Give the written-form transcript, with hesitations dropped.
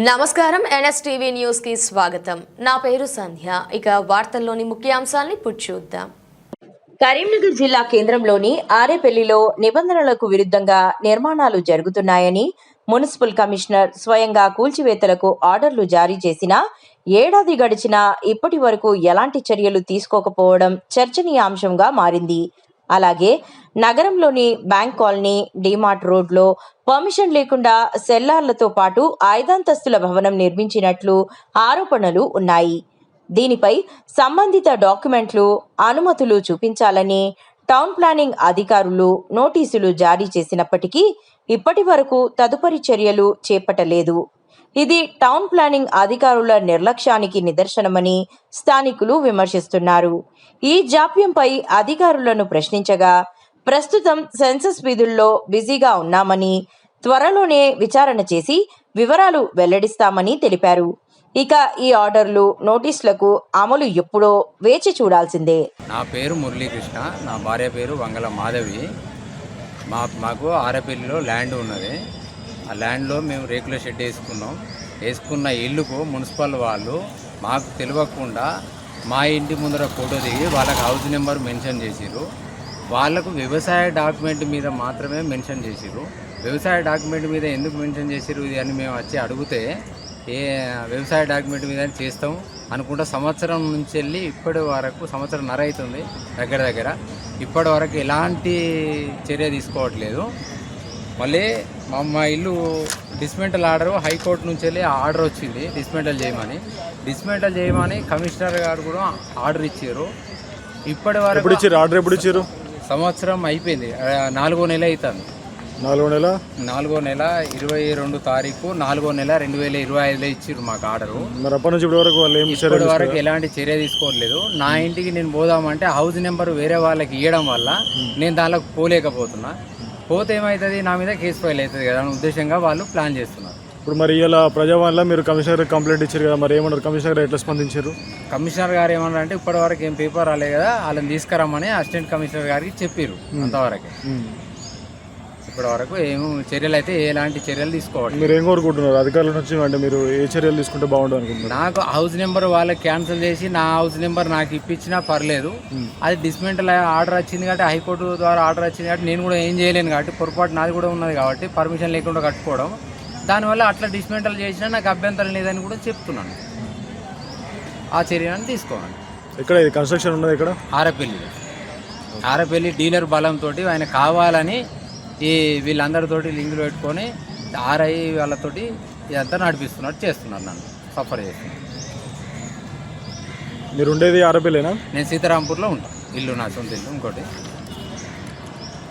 నమస్కారం NSTV news కి స్వాగతం. నా పేరు సంధ్య. ఇక వార్తల్లోని ముఖ్యాంశాల్ని చూద్దాం. కరీంనగర్ జిల్లా కేంద్రంలోని ఆరేపల్లిలో నిబంధనలకు విరుద్ధంగా నిర్మాణాలు జరుగుతున్నాయని మున్సిపల్ కమిషనర్ స్వయంగా కూల్చివేతలకు ఆర్డర్లు జారీ చేసినా ఏడాది గడిచినా ఇప్పటి వరకు ఎలాంటి చర్యలు తీసుకోకపోవడం చర్చనీయాంశంగా మారింది. అలాగే నగరంలోని బ్యాంక్ కాలనీ, డిమార్ట్ రోడ్లో పర్మిషన్ లేకుండా సెల్లార్లతో పాటు 5 భవనం నిర్మించినట్లు ఆరోపణలు ఉన్నాయి. దీనిపై సంబంధిత డాక్యుమెంట్లు, అనుమతులు చూపించాలని టౌన్ ప్లానింగ్ అధికారులు నోటీసులు జారీ చేసినప్పటికీ ఇప్పటి వరకు తదుపరి చర్యలు చేపట్టలేదు. ఇది టౌన్ ప్లానింగ్ అధికారుల నిర్లక్ష్యానికి నిదర్శనమని స్థానికులు విమర్శిస్తున్నారు. ఈ జాప్యంపై అధికారులను ప్రశ్నించగా ప్రస్తుతం సెన్సస్ విధుల్లో బిజీగా ఉన్నామని, త్వరలోనే విచారణ చేసి వివరాలు వెల్లడిస్తామని తెలిపారు. ఇక ఈ ఆర్డర్లు, నోటీసులకు అమలు ఎప్పుడో వేచి చూడాల్సిందే. నా పేరు మురళీకృష్ణ, నా భార్య పేరు వంగల మాధవి. మాకు ఆరేపల్లిలో ల్యాండ్ ఉన్నది. ఆ ల్యాండ్లో మేము రేకుల షెడ్ వేసుకున్న ఇల్లుకు మున్సిపల్ వాళ్ళు మాకు తెలియకుండా మా ఇంటి ముందర ఫోటో దిగి వాళ్ళకి హౌస్ నెంబర్ మెన్షన్ చేసిరు. వాళ్ళకు వ్యవసాయ డాక్యుమెంట్ మీద మాత్రమే మెన్షన్ చేసిరు. వ్యవసాయ డాక్యుమెంట్ మీద ఎందుకు మెన్షన్ చేసిరు ఇది అని మేము వచ్చి అడిగితే వ్యవసాయ డాక్యుమెంట్ మీద చేస్తాం అనుకుంటా సంవత్సరం నుంచి వెళ్ళి ఇప్పటి వరకు సంవత్సరంన్నర అవుతుంది దగ్గర ఇప్పటి వరకు ఎలాంటి చర్య తీసుకోవట్లేదు. మళ్ళీ మా ఇల్లు డిస్మెంటల్ ఆర్డర్ హైకోర్టు నుంచి వెళ్ళి ఆర్డర్ వచ్చింది డిస్మెంటల్ చేయమని కమిషనర్ గారు కూడా ఆర్డర్ ఇచ్చారు. ఇప్పటి వరకు ఆర్డర్ ఎప్పుడు ఇచ్చారు? సంవత్సరం అయిపోయింది, 4వ నెల అవుతుంది. 4వ నెల 22 తారీఖు 4వ నెల 2025లో ఇచ్చారు మాకు ఆర్డరు. ఇప్పటి వరకు ఎలాంటి చర్య తీసుకోవట్లేదు. నా ఇంటికి నేను పోదామంటే హౌస్ నెంబర్ వేరే వాళ్ళకి ఇవ్వడం వల్ల నేను దానిలో పోలేకపోతున్నా. పోతే ఏమవుతుంది, నా మీద కేసు ఫైల్ అవుతుంది కదా అనే ఉద్దేశంగా వాళ్ళు ప్లాన్ చేస్తున్నారు. ఇప్పుడు మరి ఇలా ప్రజావాణిలో మీరు కమిషనర్ కంప్లైంట్ ఇచ్చారు కదా, మరి ఏమన్నారు? కమిషనర్ గారు ఎట్లా స్పందించారు? కమిషనర్ గారు ఏమన్నారు అంటే ఇప్పటి వరకు ఏం పేపర్ రాలే కదా, వాళ్ళని తీసుకురమ్మని అసిస్టెంట్ కమిషనర్ గారికి చెప్పారు. అంతవరకే. ఇప్పటి వరకు ఏం చర్యలు అయితే ఎలాంటి చర్యలు తీసుకోవాలి. మీరు ఏం కోరుకుంటున్నారు అధికారుల నుంచి? అంటే మీరు ఏ చర్యలు తీసుకుంటే బాగుంటుంది అనుకుంటున్నారు? నాకు హౌస్ నెంబర్ వాళ్ళకి క్యాన్సిల్ చేసి నా హౌస్ నెంబర్ నాకు ఇప్పించినా పర్లేదు. అది డిస్మెంటల్ ఆర్డర్ వచ్చింది కాబట్టి, హైకోర్టు ద్వారా ఆర్డర్ వచ్చింది కాబట్టి నేను కూడా ఏం చేయలేను కాబట్టి, పొరపాటు నాది కూడా ఉన్నది కాబట్టి పర్మిషన్ లేకుండా కట్టుకోవడం, దానివల్ల అట్లా డిస్మెంటల్ చేసినా నాకు అభ్యంతరం లేదని కూడా చెప్తున్నాను. ఆ చర్యను తీసుకోవాలి. ఇక్కడ ఇది కన్స్ట్రక్షన్ ఉన్నది ఇక్కడ ఆరేపల్లి డీలర్ బలంతో ఆయన కావాలని ఈ వీళ్ళందరితోటి లింకులు పెట్టుకొని ఆర్ఐ వాళ్ళతోటి ఇదంతా నడిపిస్తున్నట్టు చేస్తున్నారు, నన్ను సఫర్ చేస్తున్నారు. మీరు ఉండేది ఆరేపల్లినా? నేను సీతారాంపూర్లో ఉంటాను. ఇల్లు నా సొంత ఇల్లు. ఇంకోటి